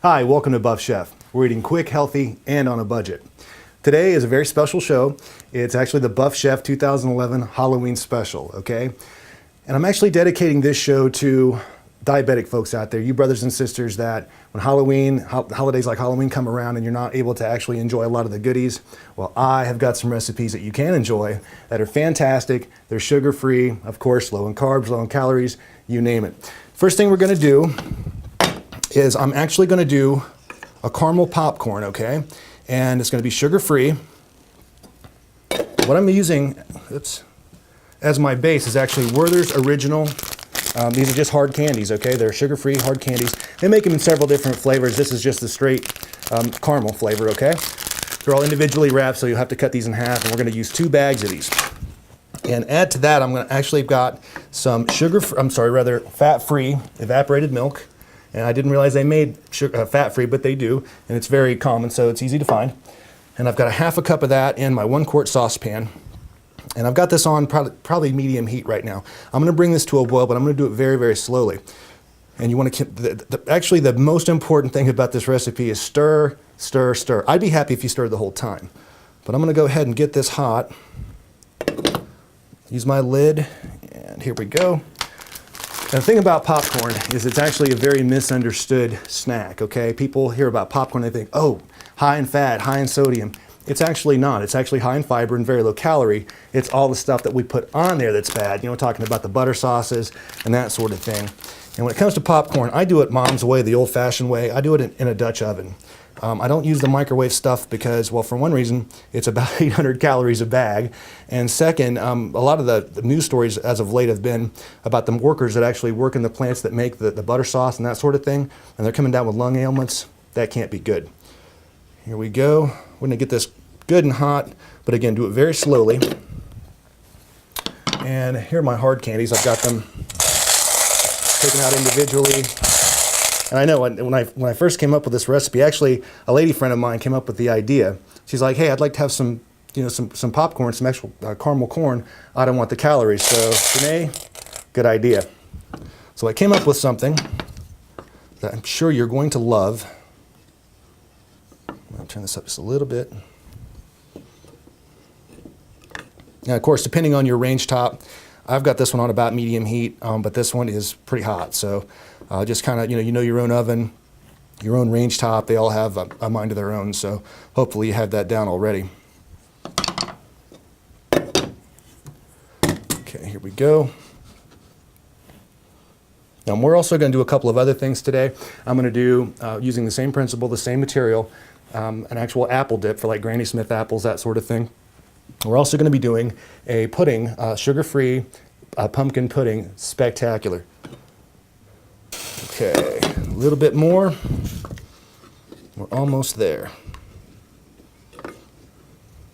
Hi, welcome to Buff Chef. We're eating quick, healthy, and on a budget. Today is a very special show. It's actually the Buff Chef 2011 Halloween special, okay? And I'm actually dedicating this show to diabetic folks out there, you brothers and sisters that when holidays like Halloween come around and you're not able to actually enjoy a lot of the goodies, well, I have got some recipes that you can enjoy that are fantastic. They're sugar-free, of course, low in carbs, low in calories, you name it. First thing we're gonna do is I'm actually going to do a caramel popcorn, okay? And it's going to be sugar-free. What I'm using as my base is actually Werther's Original. These are just hard candies, okay? They're sugar-free hard candies. They make them in several different flavors. This is just the straight caramel flavor, okay? They're all individually wrapped, so you'll have to cut these in half, and we're going to use 2 bags of these. And add to that, I'm going to actually got some fat-free evaporated milk. And I didn't realize they made fat-free, but they do, and it's very common, so it's easy to find. And I've got a half a cup of that in my 1-quart saucepan. And I've got this on probably medium heat right now. I'm going to bring this to a boil, but I'm going to do it very, very slowly. And you want to actually the most important thing about this recipe is stir, stir, stir. I'd be happy if you stirred the whole time, but I'm going to go ahead and get this hot. Use my lid, and here we go. And the thing about popcorn is it's actually a very misunderstood snack, okay? People hear about popcorn, they think, oh, high in fat, high in sodium. It's actually not. It's actually high in fiber and very low calorie. It's all the stuff that we put on there that's bad. You know, talking about the butter sauces and that sort of thing. And when it comes to popcorn, I do it mom's way, the old-fashioned way. I do it in a Dutch oven. I don't use the microwave stuff because, well, for one reason, it's about 800 calories a bag. And second, a lot of the news stories as of late have been about the workers that actually work in the plants that make the butter sauce and that sort of thing, and they're coming down with lung ailments. That can't be good. Here we go. We're gonna get this good and hot, but again, do it very slowly. And here are my hard candies. I've got them taken out individually. And I know when I first came up with this recipe, actually a lady friend of mine came up with the idea. She's like, hey, I'd like to have some popcorn, some actual caramel corn. I don't want the calories. So Janae, good idea. So I came up with something that I'm sure you're going to love. I'm going to turn this up just a little bit. Now, of course, depending on your range top, I've got this one on about medium heat, but this one is pretty hot. So just kind of, you know your own oven, your own range top. They all have a mind of their own. So hopefully you have that down already. Okay, here we go. Now we're also going to do a couple of other things today. I'm going to do, using the same principle, the same material, an actual apple dip for like Granny Smith apples, that sort of thing. We're also going to be doing a pudding, sugar-free pumpkin pudding, spectacular. Okay, a little bit more. We're almost there.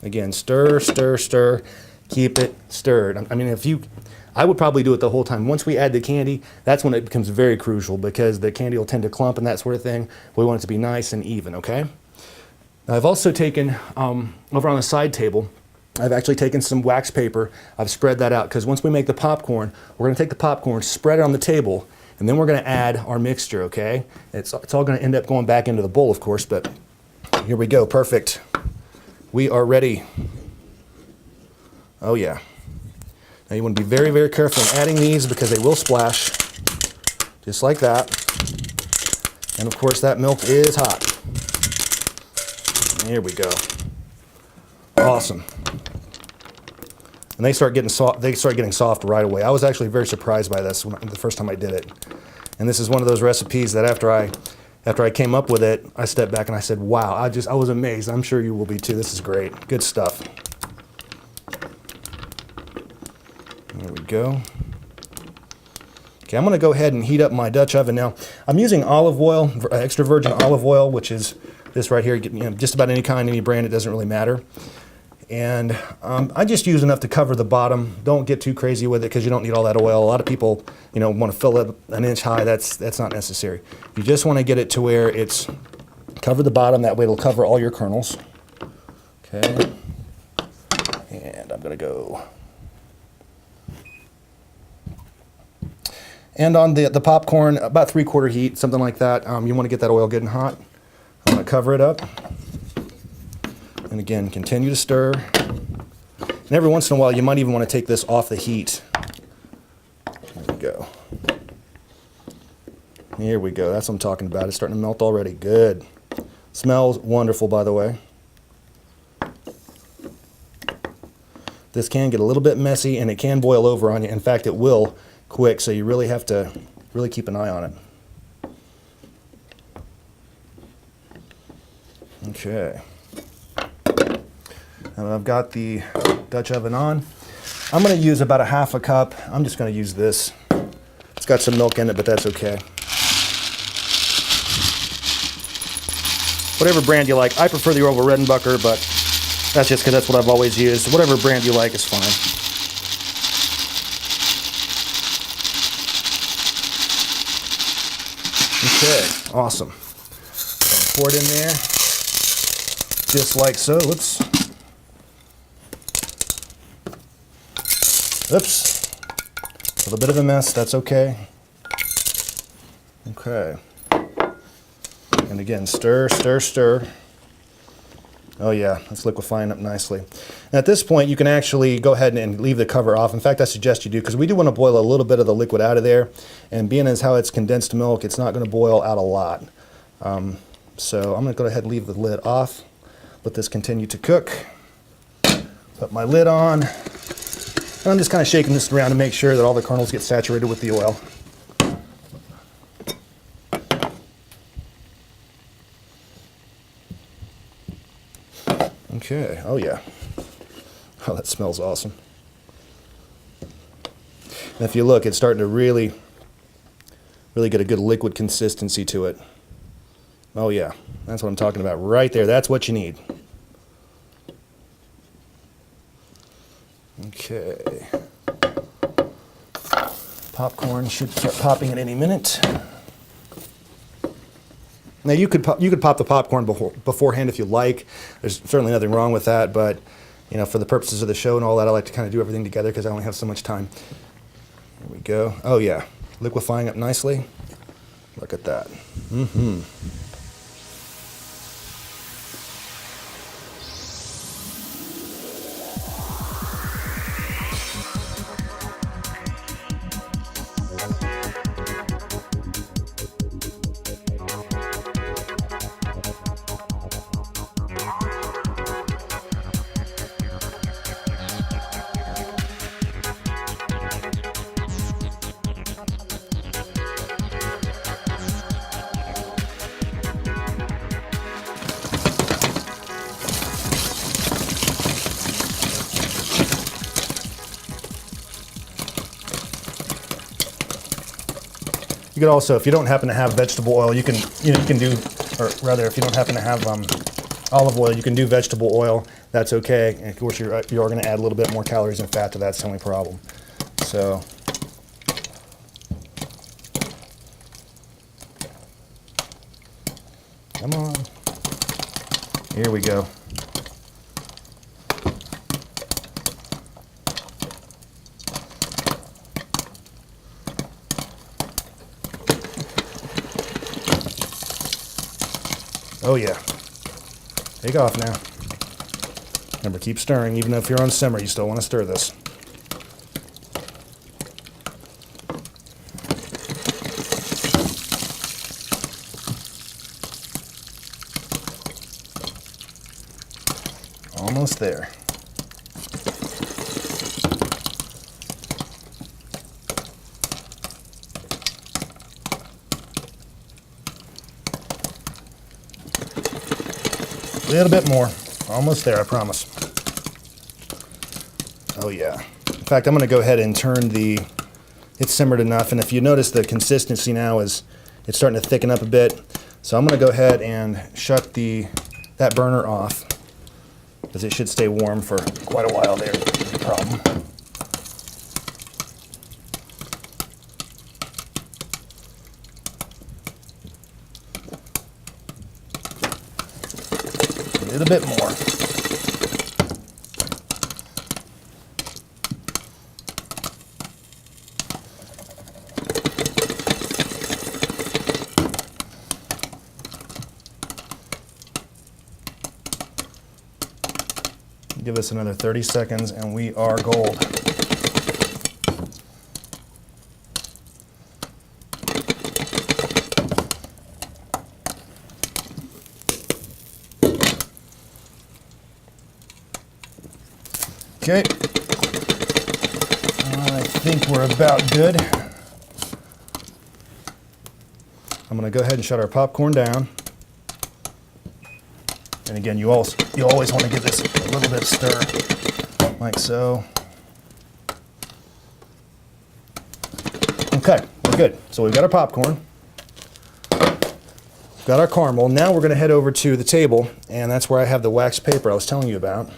Again, stir, stir, stir. Keep it stirred. I mean, I would probably do it the whole time. Once we add the candy, that's when it becomes very crucial because the candy will tend to clump and that sort of thing. We want it to be nice and even, okay? Now, I've also taken, over on the side table, I've actually taken some wax paper. I've spread that out because once we make the popcorn, we're going to take the popcorn, spread it on the table, and then we're going to add our mixture, okay? It's all going to end up going back into the bowl, of course, but here we go. Perfect. We are ready. Oh, yeah. Now you want to be very, very careful in adding these because they will splash, just like that. And, of course, that milk is hot. Here we go. Awesome. And they start getting soft right away. I was actually very surprised by this the first time I did it. And this is one of those recipes that after I came up with it, I stepped back and I said, wow, I was amazed. I'm sure you will be too. This is great. Good stuff. There we go. Okay, I'm going to go ahead and heat up my Dutch oven now. I'm using olive oil, extra virgin olive oil, which is this right here. Just about any kind, any brand, it doesn't really matter. And I just use enough to cover the bottom. Don't get too crazy with it because you don't need all that oil. A lot of people, want to fill it an inch high. That's not necessary. You just want to get it to where it's cover the bottom. That way it'll cover all your kernels. Okay. And I'm going to go. And on the popcorn, about 3/4 heat, something like that. You want to get that oil good and hot. I'm going to cover it up. And again, continue to stir. And every once in a while, you might even want to take this off the heat. There we go. Here we go. That's what I'm talking about. It's starting to melt already. Good. Smells wonderful, by the way. This can get a little bit messy, and it can boil over on you. In fact, it will quick, so you really have to really keep an eye on it. Okay. And I've got the Dutch oven on. I'm going to use about 1/2 cup. I'm just going to use this. It's got some milk in it, but that's okay. Whatever brand you like. I prefer the Orville Redenbacher, but that's just because that's what I've always used. Whatever brand you like is fine. Okay, awesome. Pour it in there, just like so. Whoops. Oops. A little bit of a mess, that's okay. Okay. And again, stir, stir, stir. Oh yeah, it's liquefying up nicely. And at this point, you can actually go ahead and leave the cover off. In fact, I suggest you do, because we do want to boil a little bit of the liquid out of there. And being as how it's condensed milk, it's not going to boil out a lot. So I'm going to go ahead and leave the lid off. Let this continue to cook. Put my lid on. And I'm just kind of shaking this around to make sure that all the kernels get saturated with the oil. Okay, oh yeah. Oh, that smells awesome. And if you look, it's starting to really get a good liquid consistency to it. Oh yeah, that's what I'm talking about right there. That's what you need. Okay. Popcorn should start popping at any minute. Now you could pop the popcorn beforehand if you like. There's certainly nothing wrong with that, but you know, for the purposes of the show and all that, I like to kind of do everything together because I only have so much time. There we go. Oh yeah, liquefying up nicely. Look at that. Mm-hmm. You could also, if you don't happen to have vegetable oil, you can do, or rather, if you don't happen to have olive oil, you can do vegetable oil. That's okay. And of course, you're going to add a little bit more calories and fat to that. That's the only problem. So, come on. Here we go. Oh yeah, take off now. Remember, keep stirring. Even if you're on simmer, you still want to stir this. Almost there. A little bit more. Almost there, I promise. Oh yeah. In fact, I'm going to go ahead and turn it's simmered enough, and if you notice the consistency now it's starting to thicken up a bit. So I'm going to go ahead and shut that burner off, because it should stay warm for quite a while there. No problem. A little bit more. Give us another 30 seconds and we are gold. Okay, I think we're about good. I'm going to go ahead and shut our popcorn down. And again, you always want to give this a little bit of stir, like so. Okay, we're good. So we've got our popcorn, got our caramel. Now we're going to head over to the table, and that's where I have the wax paper I was telling you about.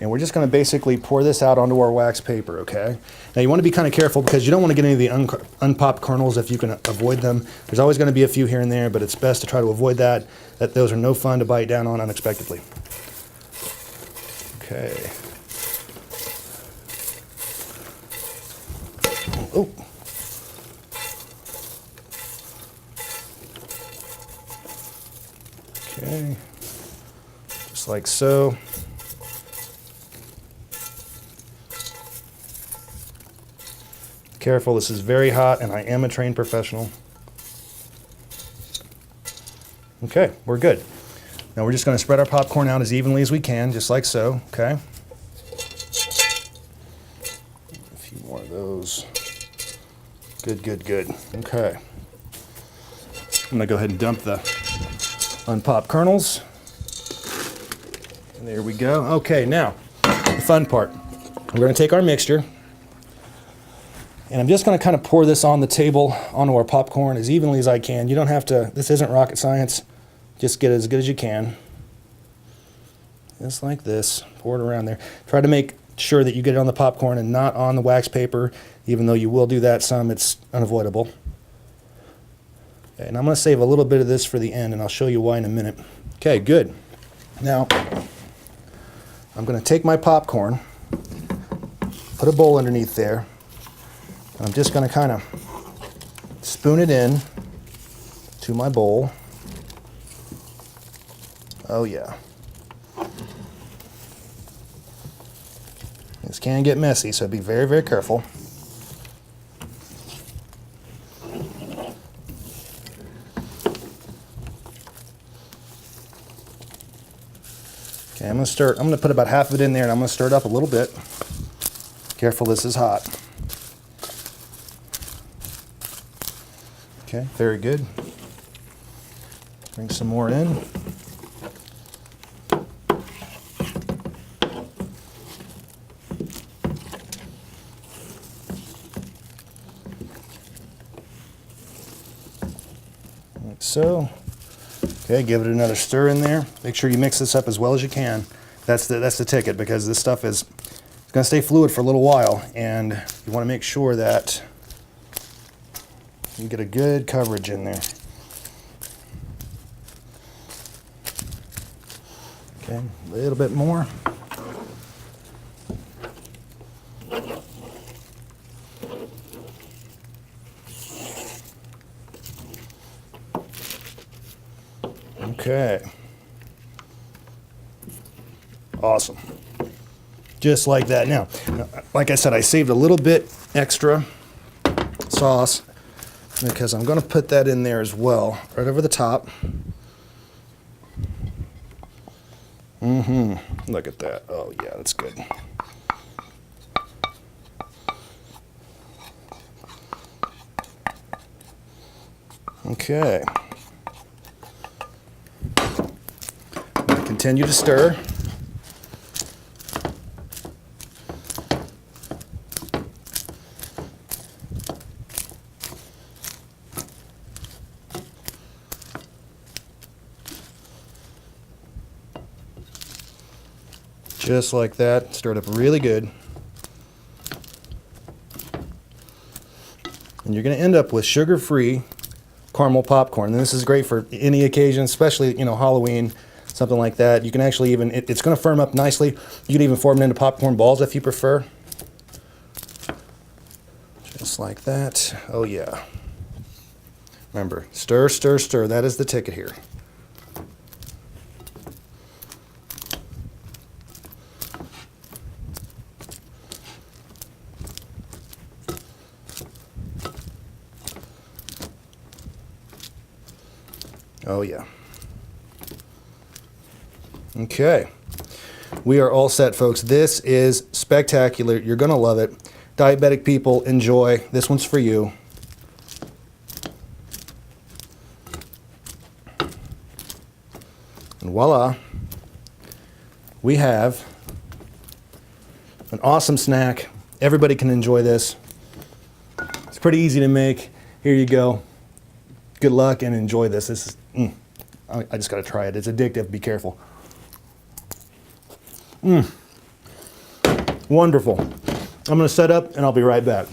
And we're just going to basically pour this out onto our wax paper, okay? Now you want to be kind of careful because you don't want to get any of the unpopped kernels if you can avoid them. There's always going to be a few here and there, but it's best to try to avoid that. Those are no fun to bite down on unexpectedly. Okay. Oh. Okay. Just like so. Careful, this is very hot and I am a trained professional. Okay, we're good. Now we're just going to spread our popcorn out as evenly as we can, just like so, okay? A few more of those. Good, good, good. Okay. I'm going to go ahead and dump the unpopped kernels. And there we go. Okay, now, the fun part. We're going to take our mixture. And I'm just going to kind of pour this on the table onto our popcorn as evenly as I can. You don't have to, this isn't rocket science. Just get it as good as you can. Just like this. Pour it around there. Try to make sure that you get it on the popcorn and not on the wax paper. Even though you will do that some, it's unavoidable. Okay, and I'm going to save a little bit of this for the end, and I'll show you why in a minute. Okay, good. Now, I'm going to take my popcorn, put a bowl underneath there. I'm just going to kind of spoon it in to my bowl. Oh yeah. This can get messy, so be very, very careful. Okay, I'm going to put about half of it in there and I'm going to stir it up a little bit. Careful, this is hot. Okay, very good. Bring some more in. Like so. Okay, give it another stir in there. Make sure you mix this up as well as you can. That's the ticket, because this stuff is going to stay fluid for a little while, and you want to make sure that you get a good coverage in there. Okay, a little bit more. Okay. Awesome. Just like that. Now, like I said, I saved a little bit extra sauce because I'm going to put that in there as well, right over the top. Look at that. Oh yeah, that's good. Okay. Continue to stir. Just like that. Stir it up really good. And you're going to end up with sugar-free caramel popcorn. And this is great for any occasion, especially, you know, Halloween, something like that. You can actually even, it's going to firm up nicely. You can even form it into popcorn balls if you prefer. Just like that. Oh yeah. Remember, stir, stir, stir. That is the ticket here. Oh yeah. Okay. We are all set, folks. This is spectacular. You're going to love it. Diabetic people, enjoy. This one's for you. And voila, we have an awesome snack. Everybody can enjoy this. It's pretty easy to make. Here you go. Good luck and enjoy this. This is, I just got to try it. It's addictive. Be careful. Wonderful. I'm going to set up and I'll be right back.